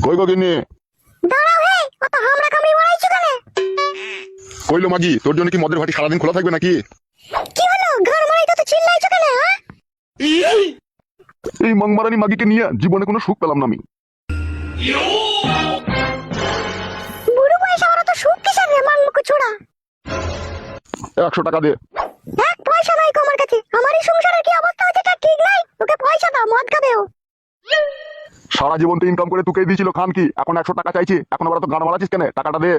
কই গো গিন্নি? দাঁড়াও হে, অত হামড়া কামড়ি মারাইছো কেন? কইলো মাগি, তোর জন্য কি মদের ভাটি সারাদিন খোলা থাকবে নাকি? কি হলো, ঘর মারাইতে তো চিল্লাইছো কেন? হ্যাঁ, এই মাংমারানি মাগিকে নিয়ে জীবনে কোনো সুখ পেলাম না আমি। বুড়ো বয়সে আমার তো সুখ কিসের রে মাংমুখো ছোড়া? 100 টাকা দে। এক পয়সা নাই কো আমার কাছে। আমারই সংসারের কি অবস্থা হচ্ছে তা ঠিক নাই। ওকে পয়সা দাও, মদ খাবে ও। সারা জীবন তো ইনকাম করে তোকেই দিয়েছিল খান কি, এখন 100 টাকা চাইছি, এখন আবার তো গান মারাছিস কেন? টাকাটা দে।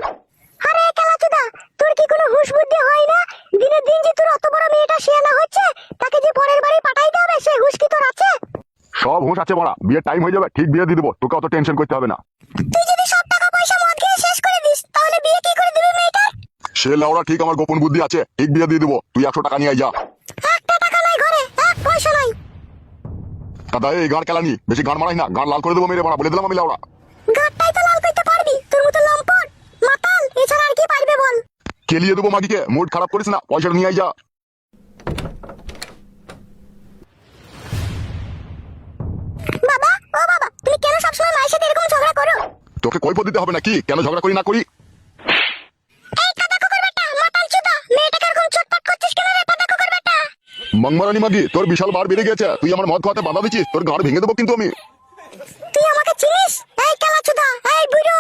আরে কেলাচোদা, তোর কি কোনো হুঁশ বুদ্ধি হয় না? দিনে দিন যে তোর অত বড় মেয়েটা শিয়ানা হচ্ছে, তাকে যে পরের বাড়ি পাঠাইতে হবে সে হুঁশ কি তোর আছে? সব হুঁশ আছে বড়া, বিয়ের টাইম হয়ে যাবে, ঠিক বিয়ে দিয়ে দেবো, তোকে অত টেনশন করতে হবে না। তুই যদি সব টাকা পয়সা মদ খেয়ে শেষ করে দিস, তাহলে বিয়ে কি করে দিবি মেয়েটার? সে লাউড়া ঠিক আমার গোপন বুদ্ধি আছে, ঠিক বিয়ে দিয়ে দেবো, তুই 100 টাকা নিয়ে আয় যা। একটা টাকা নাই ঘরে, এক পয়সা নাই। দাদা এই গান কেলানি, বেশি গান মারাই না, গান লাল করে দেবো মেরে বড়া, বলে দিলাম আমি লাউড়া। গাটটাই তো লাল করতে পারবি, তোর মতো লম্পট মাতাল এছাড়া আর কি পারবে বল? কেলিয়ে দেবো মাগিকে, মুড খারাপ করিস না, পয়সাটা নিয়ে আয় যা। বাবা, ও বাবা, তুমি কেন সবসময় মায়ের সাথে এরকম ঝগড়া করো? তোকে কৈফিয়ত দিতে হবে নাকি কেন ঝগড়া করি না করি? এই কাদা কুকুর বেটা, মাতাল চোদা, মেয়েটাকে এরকম চটপট করছিস কেন রে কাদা কুকুর বেটা? মাংমারানি মাগি, তোর বিশাল বার বেড়ে গেছে, তুই আমার মদ খাওয়াতে বাধা দিচ্ছিস, তোর গাড় ভেঙে দেবো কিন্তু আমি। তুই আমাকে চিনিস? এই কেলাচোদা, এই বুড়ো,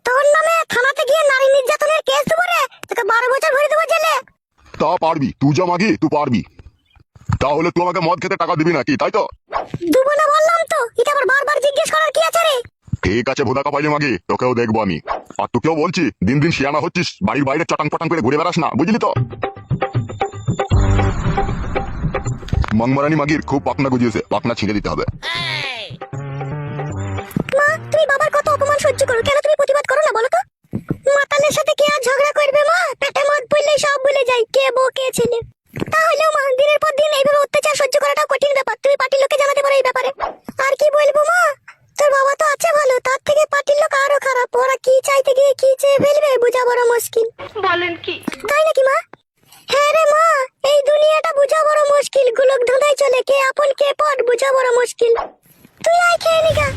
তোর নামে থানাতে গিয়ে নারী নির্যাতনের কেস দেবো রে, তোকে 12 বছর ভরে দেবো জেলে। তা পারবি, তুই যা মাগি, তুই পারবি। তাহলে তুই আমাকে মদ খেতে টাকা দিবি নাকি, তাই তো? দেবো না বললাম তো, এটা আবার বারবার জিজ্ঞেস করার কি আছে রে? ঠিক আছে ভোদা কাপাইলি মাগি, তোকেও দেখবো আমি। আর তোকেও বলছি, দিন দিন শিয়ানা হচ্ছিস, বাড়ির বাইরে চটাং পটাং করে ঘুরে বেড়াস না, বুঝলি তো? মাংমারানি মাগির খুব পাকনা গুজিয়েছে, পাকনা ছিঁড়ে দিতে হবে। মা, তুমি বাবার কত অপমান সহ্য করো, কেন তুমি প্রতিবাদ করো না বলো তো? মাতালের সাথে কে আর ঝগড়া করবে মা? পেটে মদ পড়লেই সব ভুলে যায় কে বউ কে ছেলে। তাহলেও মা, দিনের পর দিন এইভাবে অত্যাচার সহ্য করাটাও কঠিন ব্যাপার। তুমি পার্টির লোককে জানাতে পারো এই ব্যাপারে। আর কি বলবো মা, তোর বাবা তো আছে ভালো, তার থেকে পার্টির লোক আরো খারাপ। ওরা কি চাইতে গিয়ে কি চেয়ে ফেলবে বোঝা বড় মুশকিল। বলেন কি? তাই নাকি মা? হ্যাঁ রে মা, এই দুনিয়াটা বোঝা বড় মুশকিল। গুলোক ধাঁধায় চলে, কে আপন কে পর বোঝা বড় মুশকিল। তুই আয় খেয়ে নিগা।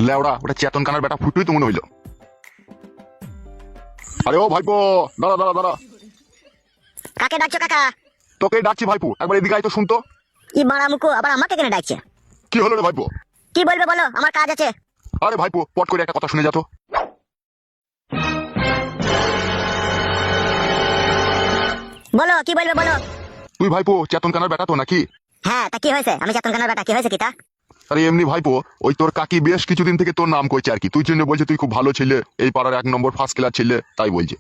লেওড়া, ওটা চেতন কানার বেটা ফুটুই তো মনে হইলো। আরে ও ভাইপো, দাঁড়া দাঁড়া দাঁড়া। কাকে ডাকছো কাকা? তোকে ডাকছি ভাইপো, একবার এদিকে আয় তো, শুনতো। ই বাড়া মুখো, আবার আমাকে কেন ডাকছে? কি হলো রে ভাইপো? কি বলবে বলো, আমার কাজ আছে। আরে ভাইপো, পট করে একটা কথা শুনে যা তো। বলো, কি বলবে বলো। তুই ভাইপো চেতন কানার বেটা তো নাকি? হ্যাঁ, তা কি হয়েছে? আমি চেতন কানার বেটা, কি হয়েছে কি তা? আরে এমনি ভাইপো, ওই তোর কাকি বেশ কিছুদিন থেকে তোর নাম কইছে আর কি, তুই জন্য বলছে তুই খুব ভালো ছেলে, এই পাড়ার 1 নম্বর ফার্স্ট ক্লাস ছেলে, তাই বলছে।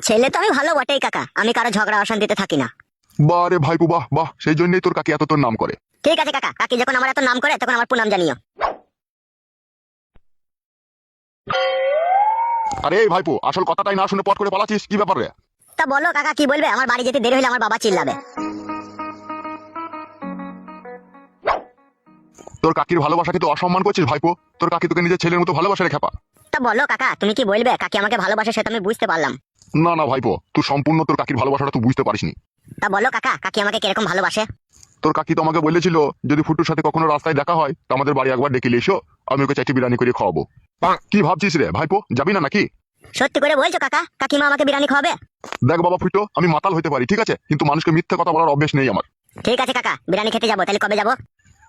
ছেলে তো আমি ভালো বটেই কাকা, আমি কারো ঝগড়া অশান্তিতে থাকি না। বাহ রে ভাইপো, বাহ বাহ, সেই জন্যই তোর কাকি এত তোর নাম করে। ঠিক আছে কাকা, কাকি যখন আমার এত নাম করে তখন আমার পুনাম জানিও। আরে এই ভাইপো, আসল কথাটাই না শুনে পট করে পালাচ্ছিস, কি ব্যাপার রে? তা বলো কাকা, কি বলবে? আমার বাড়ি যেতে দেরি হলে আমার বাবা চিল্লাবে। তোর কাকির ভালোবাসাকে তো অসম্মান করছিস ভাইপো, তোর কাকি তোকে নিজের ছেলের মতো ভালোবাসা রে খেপা। তা বলো কাকা, তুমি কি বলবে? কাকি আমাকে ভালোবাসে সেটা আমি বুঝতে পারলাম। না না ভাইপো, তুই সম্পূর্ণ তোর কাকির ভালোবাসাটা তুই বুঝতে পারিসনি। তা বলো কাকা, কাকি আমাকে কিরকম ভালোবাসে? তোর কাকি তো আমাকে বলেছিল, যদি ফুটুর সাথে কখনো রাস্তায় দেখা হয় তো আমাদের বাড়ি একবার ডেকে এসো, আমি ওকে চাইটি বিরিয়ানি করে খাওয়াবো। কি ভাবছিস রে ভাইপো, যাবি না নাকি? সত্যি করে বলছো কাকা, কাকিমা আমাকে বিরিয়ানি খাওয়াবে? দেখ বাবা ফুটো, আমি মাতাল হতে পারি ঠিক আছে, কিন্তু মানুষকে মিথ্যে কথা বলার অভ্যেস নেই আমার। ঠিক আছে কাকা, বিরিয়ানি খেতে যাবো, তাহলে কবে যাবো?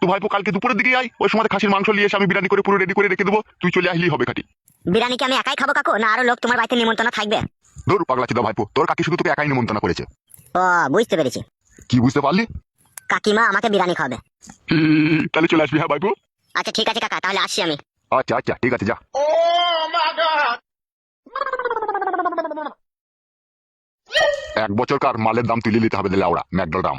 তুই ভাইপো কালকে দুপুরের দিকে আয়, ওই সময় খাসির মাংস নিয়ে এসে আমি বিরিয়ানি করে পুরো রেডি করে রেখে দেবো, তুই চলে আসলেই হবে খাটি। বিরিয়ানি কি আমি একাই খাবো কাকু, না আরো লোক তোমার বাড়িতে নিমন্ত্রণ থাকবে? ধর পাগলা চিদা ভাইপো, তোর কাকি শুধু তোকে একাই নিমন্ত্রণ করেছে। ও, বুঝতে পেরেছি। কি বুঝতে পারলি? কাকিমা আমাকে বিরিয়ানি খাওয়াবে। তাহলে চলে আসবি হ্যাঁ ভাইপো। আচ্ছা ঠিক আছে কাকা, তাহলে আসছি আমি। আচ্ছা আচ্ছা ঠিক আছে যা। 1 বছরকার মালের দাম তুলে নিতে হবে দিলে ওরা ম্যাকডোর দাম।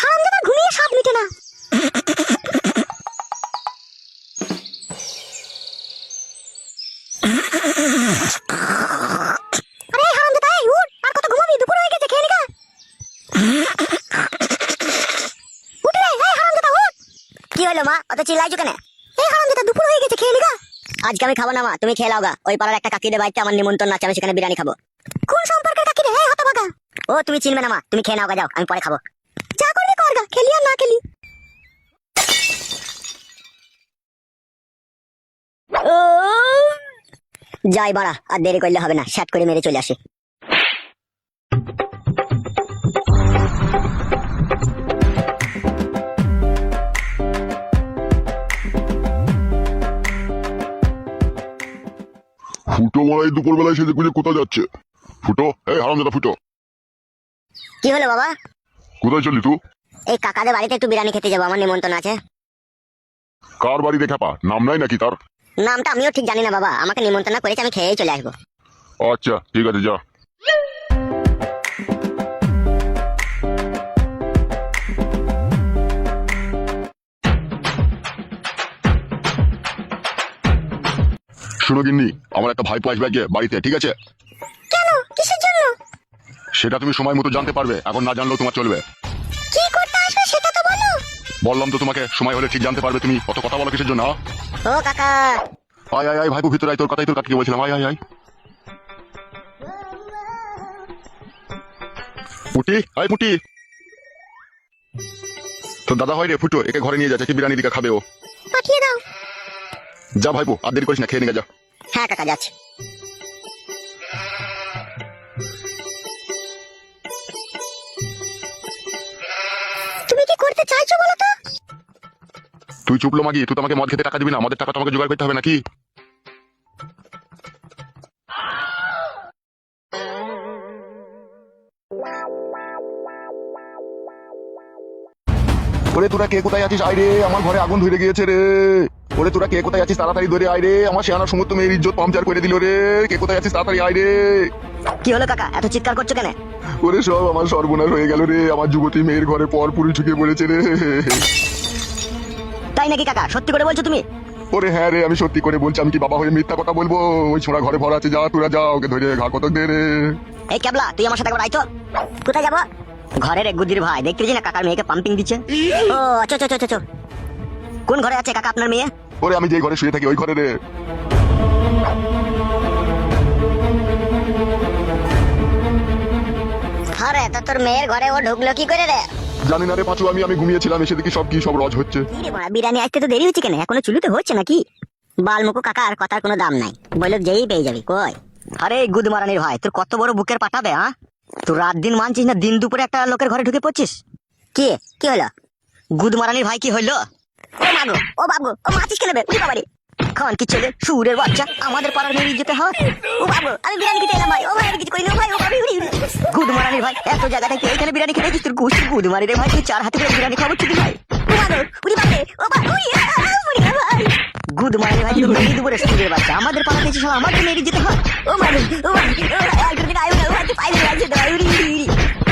হারামজাদা, ঘুমিয়ে সব মিটে না। কি হলো মা, অত চিল্লাইছো কেন? এই হারামজাদা, দুপুর হয়ে গেছে, খেয়ে নিগা। আজকে আমি খাবো না মা, তুমি খেয়ে লাওগা। ওই পাড়ার একটা কাকিদের বাড়িতে আমার নিমন্ত্রণ আছে, আমি সেখানে বিরিয়ানি খাবো। কোন সম্পর্কের কাকি রে? এই হতভাগা। ও তুমি চিনবে না মা, তুমি খেয়ে নাওগা, যাও, আমি পরে খাবো। যা করবি করগা, খেলি আর না খেলি। ও যাই বাড়া, আর দেরি করলে হবে না, শ্যাট করে মেরে চলে আসি। ফুটো মারাই দুপুর বেলায় সেজে গুজে কোথায় যাচ্ছে? ফুটো, এই হারামজাদা ফুটো, কি হলো বাবা? কোথায় চললি তুই? এই কাকাদের বাড়িতে একটু বিরিয়ানি খেতে যাবো, আমার নিমন্ত্রণ আছে। কার বাড়ি দেখা পা? নাম নাই নাকি তার? নামটা আমিও ঠিক জানি না বাবা, আমাকে নিমন্ত্রণ করেছে, আমি খেয়েই চলে আসবো। আচ্ছা ঠিক আছে, যা। শোনো গিন্নি, আমার একটা ভাইপো আসবে আজকে বাড়িতে, ঠিক আছে? কেন, কিসের জন্য? সেটা তুমি সময় মতো জানতে পারবে, এখন না জানলেও তোমার চলবে। কি করতে আসবে সেটা তো বলো। বললাম তো তোমাকে, সময় হলে ঠিক জানতে পারবে। তুমি অত কথা বলো কিসের জন্য? ও কাকা। আয় আয় আয় ভাইপো, ভিতরে আয়, তোর কথাই তোর কাকিকে বলছিলাম, আয় আয় আয়। পুটি, আয় পুটি। তোর দাদা হয় রে ফুটো, একে ঘরে নিয়ে যাচ্ছে, কি বিরিয়ানি দিকে খাবে ও। পাঠিয়ে দাও। যা ভাইপো, আর দেরি করিস না, খেয়ে নিয়ে যা। হ্যাঁ কাকা, যাচ্ছে। তুমি কি করতে চাইছো বলো তো? তুই চুপলো মাগি, তুই তো আমাকে মদ খেতে টাকা দিবি না, আমাদের টাকা তোমাকে জোগাড় করতে হবে নাকি? ওরে তোরা কে কোথায় আছিস? আয় রে, আমার ঘরে আগুন ধরে গিয়েছে রে। ওরে তোরা কে কোথায় আছিস? তাড়াতাড়ি ধরে আয় রে, আমার শেয়ানা সমুদ্র মেয়ের ইজ্জত পাংচার করে দিল রে। কে কোথায় আছিস? তাড়াতাড়ি আয় রে। কি হলো কাকা, এত চিৎকার করছো কেন? ওরে সব আমার সর্বনাশ হয়ে গেল রে, আমার যুবতী মেয়ের ঘরে পর পুরুষ ঢুকে পড়েছে রে। তাই নাকি কাকা, সত্যি করে বলছো তুমি? ওরে হ্যাঁ রে, আমি সত্যি করে বলছি, আমি কি বাবা হয়ে মিথ্যা কথা বলবো? ওই ছোড়া ঘরে ভরা আছে, যা তোরা যা, ওকে ধরে ঘা কতক দে রে। এই ক্যাবলা, তুই আমার সাথে একবার আইতো। কোথায় যাবো? ঘরের এক গুদির ভাই, দেখতে পেয়েছি না কাকার মেয়েকে পাম্পিং দিচ্ছে। ও আচ্ছা আচ্ছা আচ্ছা। কোন ঘরে আছে কাকা আপনার মেয়ে? ওরে আমি যে ঘরে শুয়ে থাকি ওই ঘরে রে। আরে তা তোর মেয়ের ঘরে ও ঢুকলো কি করে রে? জানি না রে পাঁচু, আমি ঘুমিয়েছিলাম, এসে দেখি সব কি সব রজ হচ্ছে। কি রে বড়া, বিরিয়ানি আসতে তো দেরি হচ্ছে কেন? এখনো চুলিতে হচ্ছে নাকি? বালমুকু কাকা আর কথার কোনো দাম নাই, বললো যেই পেয়ে যাবি। কই আরে গুদ মারানির ভাই, তোর কত বড় বুকের পাঠাবে? হ্যাঁ, তুই রাত দিন মানছিস না, দিন দুপুরে একটা লোকের ঘরে ঢুকে পড়ছিস। কি কি হলো? গুদ মারানির ভাই কি হইলো? ও মাগো, ও বাবু, ও মাছিস কেন বে? উনি বাবারে খান কি ছেলে, সুরের বাচ্চা, আমাদের পাড়ার মেয়ে যেতে হয়। ও বাবু, আমি বিরিয়ানি খেতে এলাম ভাই, ও ভাই আমি কিছু করিনি, ও ভাই, ও ভাবি গুদ মারানির ভাই, এত জায়গা থেকে এখানে বিরিয়ানি খেতে তোর গোষ্ঠী গুদ মারি রে ভাই, তুই 4 হাতে করে বিরিয়ানি খাবো চুদি ভাই। ও বাবু, উনি বাবারে, ও বাবু, উনি ভাই গুদ মারানি ভাই, বিরিয়ানি দুপুরে সুরের বাচ্চা, আমাদের পাড়াতে এসে সব আমাদের মেয়ে যেতে হয়। ও বাবু, ও ভাই, ও ভাই, আর কোনদিন আইও না, ও ভাই, পাইলে আছে তো ভাই, উনি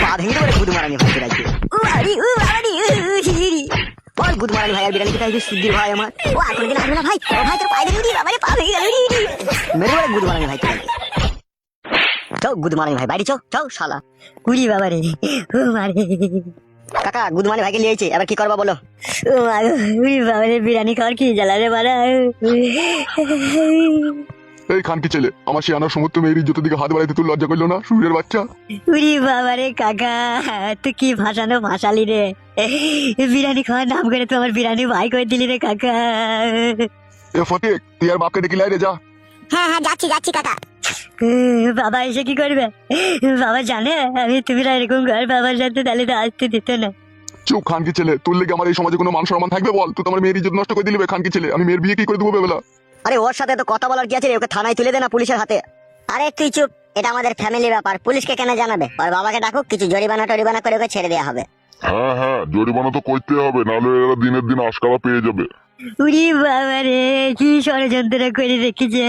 পা ভেঙে দেবে গুদ মারানি ভাই রাখবে। ও বাড়ি, ও বাড়ি, বল গুদ মারানি ভাই আর বিরিয়ানি খেতে আসবে সুদ্দির ভাই আমার। ও আর কোনদিন আসবে না ভাই, ও ভাই তোর পায়ে ধরে বাবারে পা ভেঙে গেল মেরে বলে গুদ মারানি ভাই তোর। চৌ গুদ মারানি ভাই বাইরে, চৌ চৌ শালা। উড়ি বাবারে, ও মারে কাকা, গুদ মারানি ভাইকে লিয়েছে, এবার কি করবা বলো? ও মাগো, উড়ি বাবারে, বিরিয়ানি খাওয়ার কি জ্বালা রে মারা। এই খানকি ছেলে, আমার শেয়ানা সমুদ্র মেয়ের ইজ্জতের দিকে হাত বাড়াইতে তোর লজ্জা করলো না, সুরের বাচ্চা? উড়ি বাবারে কাকা, তুই কি ভাসানো ভাসালি রে, বিরিয়ানি খাওয়ার নাম করে তুই আমার বিরিয়ানি ভাই করে দিলি রে কাকা। এ ফটিক, তুই আর বাপকে ডেকে লাই রে, যা। হ্যাঁ হ্যাঁ, যাচ্ছি যাচ্ছি কাকা। বাবা এসে কি করবে? বাবা জানে আমি তুমি এরকম ঘর, বাবার সাথে তাহলে তো আসতে দিত না। চুপ খানকি ছেলে, তোর লেগে আমার এই সমাজে কোনো মান সম্মান থাকবে বল? তুই তো আমার মেয়ের ইজ্জত নষ্ট করে দিলি বে খানকি ছেলে, আমি মেয়ের বিয়ে কি করে দেবো বেলা? আরে ওর সাথে তো কথা বলার কি আছে রে, ওকে থানায় তুলে দে না পুলিশের হাতে। আরে তুই চুপ, এটা আমাদের ফ্যামিলি ব্যাপার, পুলিশকে কেন জানাবে? ওর বাবাকে ডাকুক, কিছু জরিমানা টরিমানা করে ওকে ছেড়ে দেওয়া হবে। হ্যাঁ হ্যাঁ, জরিমানা তো করতে হবে, নাহলে এরা দিনের দিন আশকারা পেয়ে যাবে। উড়ি বাবা রে, কি ষড়যন্ত্র করে রেখেছে।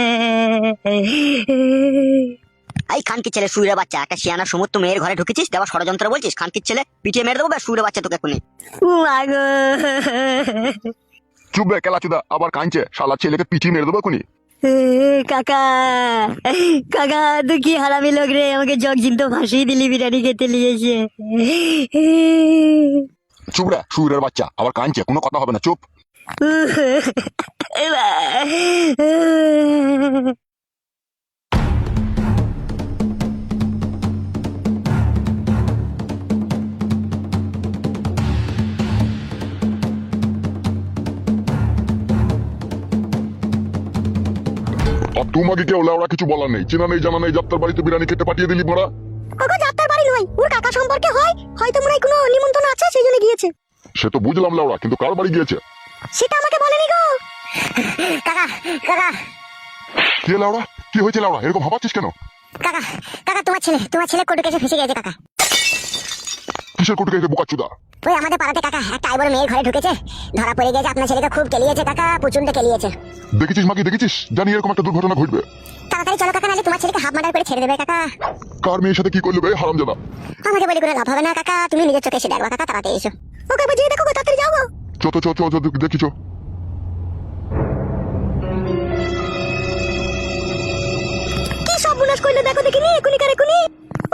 এই খানকির ছেলে, সুইরে বাচ্চা, একটা শিয়ানা সমুদ্র মেয়ের ঘরে ঢুকেছিস, দেওয়া ষড়যন্ত্র বলছিস? খানকির ছেলে, পিটিয়ে মেরে দেবো বে সুইরে বাচ্চা তোকে এখনই। চুপ বে কেলা চুদা, আবার কাঁদছে, শালা ছেলেকে পিছিয়ে মেরে দেবো এখনই। কাকা, কাকা তুই কি হারামি লোক রে, আমাকে জগ জিনতো ভাসিয়ে দিলি, বিরিয়ানি খেতে নিয়েছে। চুপ রে সুরের বাচ্চা, আবার কাঁদছে, কোনো কথা হবে না, চুপ। আর তোমাকে কেউ লেওড়া কিছু বলার নেই, চেনা নেই জানা নেই, যাত্রার বাড়িতে বিরিয়ানি খেতে পাঠিয়ে দিলি মারা। ওগো যাত্রার বাড়ি নয়, ওর কাকা সম্পর্কে হয়, হয়তো মনে হয় কোনো নিমন্ত্রণ আছে সেই জন্য গিয়েছে। সে তো বুঝলাম লেওড়া, কিন্তু কার বাড়ি গিয়েছে? সেটা আমাকে বলেনি গো। কাকা কাকা কি লেওড়া, কি হয়েছে লেওড়া, এরকম ভাবাচ্ছিস কেন? কাকা কাকা তোমার ছেলে কোর্টে কেসে ফেসে গেছে কাকা। কিসের কুটুকে এসে বোকাচ্চুদা? ওই আমাদের পাড়াতে কাকা একটা আইবড় মেয়ের ঘরে ঢুকেছে, ধরা পড়ে গেছে। আপনার ছেলেকে খুব কেলিয়েছে কাকা, প্রচন্ড কেলিয়েছে। দেখেছিস মাকে, দেখেছিস? জানি এরকম একটা দুর্ঘটনা ঘটবে। তাড়াতাড়ি চলো কাকা, নাহলে তোমার ছেলেকে হাফ মার্ডার করে ছেড়ে দেবে কাকা। কার মেয়ের সাথে কি করলে বে হারামজাদা? আমাকে বলে করে লাভ হবে না কাকা, তুমি নিজের চোখে এসে দেখবা কাকা, তাড়াতাড়ি এসো। ওকে বুঝিয়ে দেখো, তাড়াতাড়ি যাও গো। চ দেখিছো। কি সব বুনাস করলো দেখো দেখিনি, একুনি কার একুনি।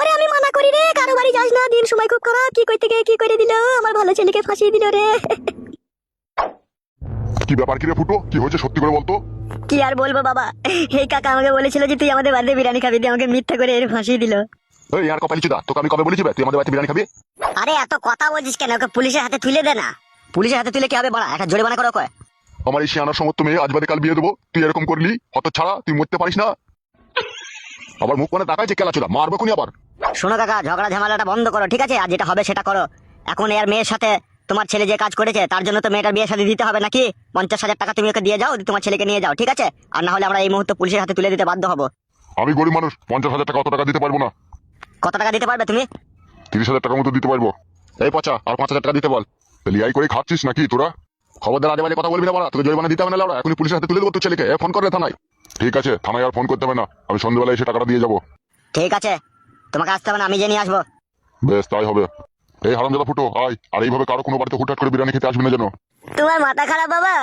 ওরে আমি মানা করি রে, কারো বাড়ি যাস না, দিন সময় খুব খারাপ। কি করতে গিয়ে কি করে দিল, আমার ভালো ছেলেকে ফাঁসিয়ে দিল রে। কি ব্যাপার, কি রে ফুটো, কি হয়েছে সত্যি করে বলতো? কি আর বলবো বাবা, এই কাকা আমাকে বলেছিল যে তুই আমাদের বাড়িতে বিরিয়ানি খাবি, দিয়ে আমাকে মিথ্যা করে এর ফাঁসিয়ে দিল। এই আর কপালি চুদা, তোকে আমি কবে বলেছি বে তুই আমাদের বাড়িতে বিরিয়ানি খাবি? আরে এত কথা বলছিস কেন, ওকে পুলিশের হাতে তুলে দে না। পুলিশের হাতে তুলে কি হবে বাড়া, একটা জরিমানা করো কয়। আমার এই শিয়ানার সমস্ত মেয়ে আজ বাদে কাল বিয়ে দেবো, তুই এরকম করলি হত ছাড়া, তুই মরতে পারিস না। আবার মুখ মানে তাকায় যে কেলা চুদা, মারবো কোনি আবার। শোনো কাকা, ঝগড়া ঝামেলাটা বন্ধ করো ঠিক আছে, আর যেটা হবে সেটা করো। এখন এর মেয়ের সাথে তোমার ছেলে যে কাজ করেছে তার জন্য তো মেয়েটার বিয়ে শাদী দিতে হবে নাকি? 50,000 টাকা তুমি ওকে দিয়ে যাও, দিয়ে তোমার ছেলেকে নিয়ে যাও ঠিক আছে। আর না হলে আমরা এই মুহূর্তে পুলিশের হাতে তুলে দিতে বাধ্য হবো। আমি গরিব মানুষ, 50,000 টাকা অত টাকা দিতে পারবো না। কত টাকা দিতে পারবে তুমি? 30,000 টাকা মতো দিতে পারবো। এই পচা, আর 5,000 টাকা দিতে বল। লিয়াই করে খাচ্ছিস নাকি তোরা? খবরদার আজে বাজে কথা বলবি না বাড়া, তোকে জরিমানা দিতে হবে না লাউড়া, এখনই পুলিশের হাতে তুলে দেবো তোর ছেলেকে। ফোন করে থানায়। ঠিক আছে, থানায় আর ফোন করতে হবে না, আমি সন্ধ্যাবেলা এসে টাকাটা দিয়ে যাবো। ঠিক আছে, তোমাকে আসতে হবে না, আমি যে নিয়ে আসবো। বেশ তাই হবে। এই হারামজাদা ফুটো আয়, আর এইভাবে কারো কোনো বাড়িতে হুটহাট করে বিরিয়ানি খেতে আসবি না যেন। তোমার মাথা খারাপ বাবা,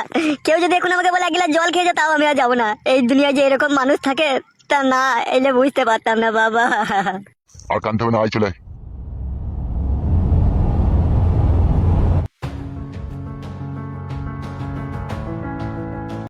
কেউ যদি এখন আমাকে বলে এক গ্লাস জল খেয়ে তাও আমি আর যাবো না। এই দুনিয়ায় যে এরকম মানুষ থাকে তা না এলে বুঝতে পারতাম না বাবা। আর কানতে হবে না, আয় চলে আয়।